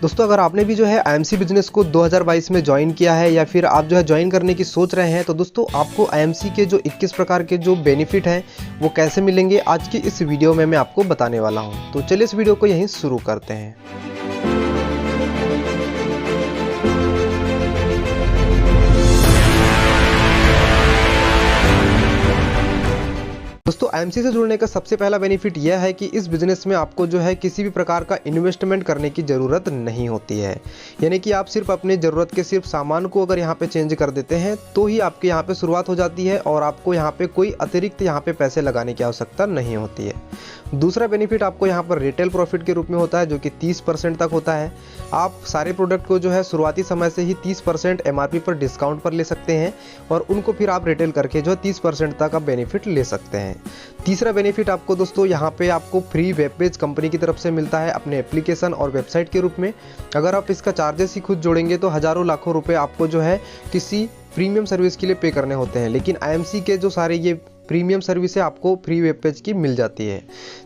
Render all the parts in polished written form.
दोस्तों अगर आपने भी जो है आईएमसी बिजनेस को 2022 में ज्वाइन किया है या फिर आप जो है ज्वाइन करने की सोच रहे हैं, तो दोस्तों आपको आईएमसी के जो 21 प्रकार के जो बेनिफिट हैं वो कैसे मिलेंगे आज की इस वीडियो में मैं आपको बताने वाला हूं। तो चलिए इस वीडियो को यहीं शुरू करते हैं। दोस्तों आईएमसी से जुड़ने का सबसे पहला बेनिफिट यह है कि इस बिज़नेस में आपको जो है किसी भी प्रकार का इन्वेस्टमेंट करने की ज़रूरत नहीं होती है। यानी कि आप सिर्फ अपने ज़रूरत के सिर्फ सामान को अगर यहाँ पे चेंज कर देते हैं तो ही आपके यहाँ पे शुरुआत हो जाती है और आपको यहाँ पे कोई अतिरिक्त यहाँ पे पैसे लगाने की आवश्यकता नहीं होती है। दूसरा बेनिफिट आपको यहाँ पर रिटेल प्रॉफिट के रूप में होता है, जो कि 30% तक होता है। आप सारे प्रोडक्ट को जो है शुरुआती समय से ही 30% एमआरपी पर डिस्काउंट पर ले सकते हैं और उनको फिर आप रिटेल करके जो है 30% तक आप बेनिफिट ले सकते हैं। तीसरा बेनिफिट आपको दोस्तों यहाँ पे आपको फ्री वेब पेज कंपनी की तरफ से मिलता है अपने एप्लीकेशन और वेबसाइट के रूप में। अगर आप इसका चार्जेस ही खुद जोड़ेंगे तो हज़ारों लाखों रुपए आपको जो है किसी प्रीमियम सर्विस के लिए पे करने होते हैं, लेकिन आईएमसी के जो सारे ये प्रीमियम सर्विस है आपको फ्री वेब पेज की मिल जाती है।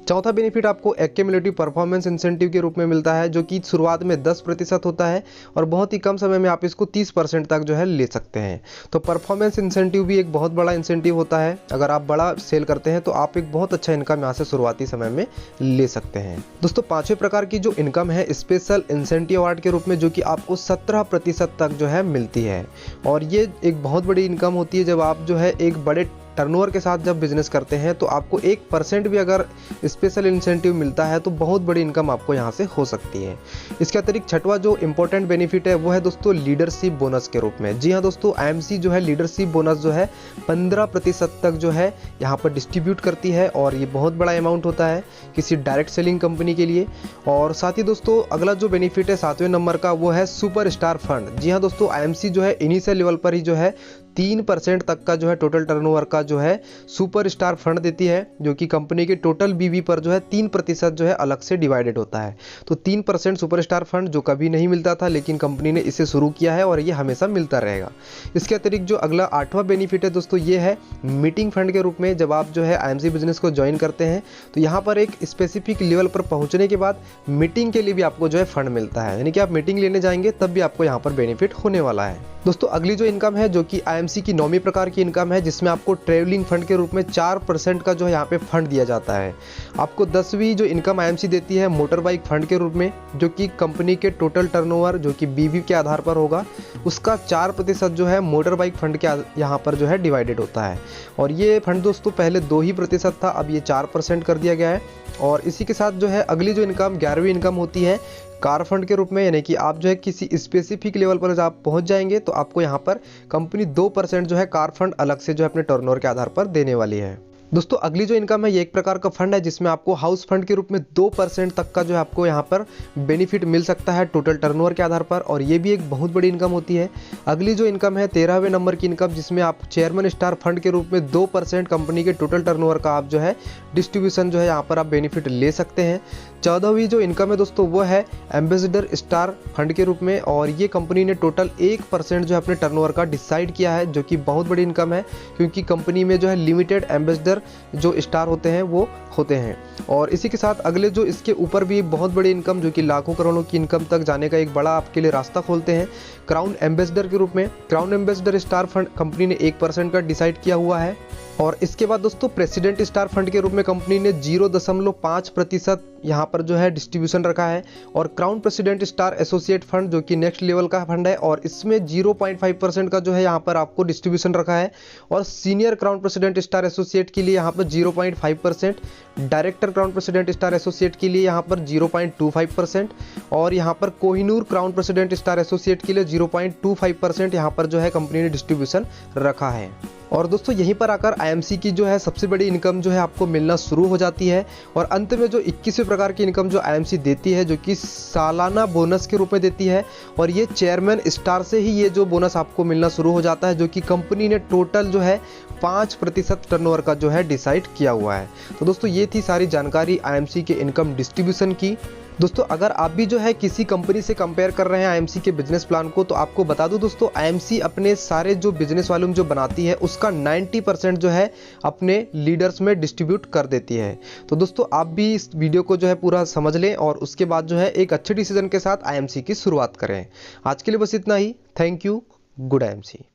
चौथा बेनिफिट आपको एक्यूमुलेटिव परफॉर्मेंस इंसेंटिव के रूप में मिलता है, जो कि शुरुआत में 10% होता है और बहुत ही कम समय में आप इसको 30% तक जो है ले सकते हैं। तो परफॉर्मेंस इंसेंटिव भी एक बहुत बड़ा इंसेंटिव होता है। अगर आप बड़ा सेल करते हैं तो आप एक बहुत अच्छा इनकम यहाँ से शुरुआती समय में ले सकते हैं। दोस्तों पांचवें प्रकार की जो इनकम है स्पेशल इंसेंटिव अवार्ड के रूप में, जो कि आपको 17% तक जो है मिलती है और ये एक बहुत बड़ी इनकम होती है। जब आप जो है एक बड़े टर्नओवर के साथ जब बिजनेस करते हैं तो आपको 1% भी अगर स्पेशल इंसेंटिव मिलता है तो बहुत बड़ी इनकम आपको यहाँ से हो सकती है। इसके अतिरिक्त छठवां जो इंपॉर्टेंट बेनिफिट है वो है दोस्तों लीडरशिप बोनस के रूप में। जी हाँ दोस्तों, आईएमसी जो है लीडरशिप बोनस जो है 15% तक जो है यहाँ पर डिस्ट्रीब्यूट करती है और ये बहुत बड़ा अमाउंट होता है किसी डायरेक्ट सेलिंग कंपनी के लिए। और साथ ही दोस्तों अगला जो बेनिफिट है 7वें नंबर का वो है सुपर स्टार फंड। जी हाँ दोस्तों, आईएमसी जो है इनिशियल लेवल पर ही जो है 3% तक का जो है टोटल टर्नओवर का जो है सुपर स्टार फंड देती है, जो कि कंपनी के टोटल बीवी पर जो है 3% जो है अलग से डिवाइडेड होता है। तो 3% सुपर स्टार फंड जो कभी नहीं मिलता था, लेकिन कंपनी ने इसे शुरू किया है और ये हमेशा मिलता रहेगा। इसके अतिरिक्त जो अगला 8वां बेनिफिट है दोस्तों ये है मीटिंग फंड के रूप में। जब आप जो है आईएमसी बिजनेस को ज्वाइन करते हैं तो यहाँ पर एक स्पेसिफिक लेवल पर पहुँचने के बाद मीटिंग के लिए भी आपको जो है फंड मिलता है, यानी कि आप मीटिंग लेने जाएंगे तब भी आपको यहाँ पर बेनिफिट होने वाला है। दोस्तों अगली जो इनकम है जो कि आईएमसी की 9वीं प्रकार की इनकम है, जिसमें आपको ट्रेवलिंग फंड के रूप में 4% का जो है यहाँ पे फंड दिया जाता है। आपको 10वीं जो इनकम आईएमसी देती है मोटर बाइक फंड के रूप में, जो कि कंपनी के टोटल टर्नओवर जो कि बीवी के आधार पर होगा उसका 4% जो है मोटर बाइक फंड के यहाँ पर जो है डिवाइडेड होता है। और ये फंड दोस्तों पहले 2% था, अब ये 4% कर दिया गया है। और इसी के साथ जो है अगली जो इनकम 11वीं इनकम होती है कार फंड के रूप में, यानी कि आप जो है किसी स्पेसिफिक लेवल पर जब आप पहुंच जाएंगे तो आपको यहाँ पर कंपनी 2% जो है कार फंड अलग से जो है अपने टर्नओवर के आधार पर देने वाली है। दोस्तों अगली जो इनकम है ये एक प्रकार का फंड है जिसमें आपको हाउस फंड के रूप में 2% तक का जो है आपको यहाँ पर बेनिफिट मिल सकता है टोटल टर्नओवर के आधार पर, और ये भी एक बहुत बड़ी इनकम होती है। अगली जो इनकम है 13वें नंबर की इनकम, जिसमें आप चेयरमैन स्टार फंड के रूप में 2% कंपनी के टोटल टर्नओवर का आप जो है डिस्ट्रीब्यूशन जो है यहाँ पर आप बेनिफिट ले सकते हैं। 14वीं जो इनकम है दोस्तों वो है एम्बेसडर स्टार फंड के रूप में, और ये कंपनी ने टोटल 1% जो है अपने टर्नओवर का डिसाइड किया है, जो कि बहुत बड़ी इनकम है क्योंकि कंपनी में जो है लिमिटेड एम्बेसडर जो स्टार होते हैं वो होते हैं। और इसी के साथ अगले जो इसके ऊपर भी बहुत बड़ी इनकम जो कि लाखों करोड़ों की इनकम तक जाने का एक बड़ा आपके लिए रास्ता खोलते हैं क्राउन एम्बेसडर के रूप में। Crown ambassador star fund company ने 1% का डिसाइड किया हुआ है। और इसके बाद दोस्तों प्रेसिडेंट स्टार फंड के रूप में कंपनी ने 0.5% यहाँ पर जो है डिस्ट्रीब्यूशन रखा है। और crown president star associate fund जो कि नेक्स्ट लेवल का फंड है और इसमें 0.5% का जो है यहाँ पर आपको डिस्ट्रीब्यूशन रखा है। और senior crown president star associate के लिए यहाँ पर 0.5%, director crown president star associate के लिए यहाँ पर 0.25% और यहाँ पर Kohinoor crown president star associate के लिए 0.25% यहाँ पर जो है कंपनी ने डिस्ट्रीब्यूशन रखा है। और दोस्तों यहीं पर आकर आईएमसी की जो है सबसे बड़ी इनकम जो है आपको मिलना शुरू हो जाती है। और अंत में जो 21वें प्रकार की इनकम जो आईएमसी देती है, जो कि सालाना बोनस के रूप में देती है, और ये चेयरमैन स्टार से ही ये जो बोनस आपको मिलना शुरू हो जाता है, जो कि कंपनी ने टोटल जो है 5% टर्नओवर का जो है डिसाइड किया हुआ है। तो दोस्तों ये थी सारी जानकारी आईएमसी के इनकम डिस्ट्रीब्यूशन की। दोस्तों अगर आप भी जो है किसी कंपनी से कंपेयर कर रहे हैं आईएमसी के बिजनेस प्लान को, तो आपको बता दूं दोस्तों, आईएमसी अपने सारे जो बिजनेस वॉल्यूम जो बनाती है उसका 90% जो है अपने लीडर्स में डिस्ट्रीब्यूट कर देती है। तो दोस्तों आप भी इस वीडियो को जो है पूरा समझ लें और उसके बाद जो है एक अच्छे डिसीजन के साथ आईएमसी की शुरुआत करें। आज के लिए बस इतना ही। Thank you. Good IMC.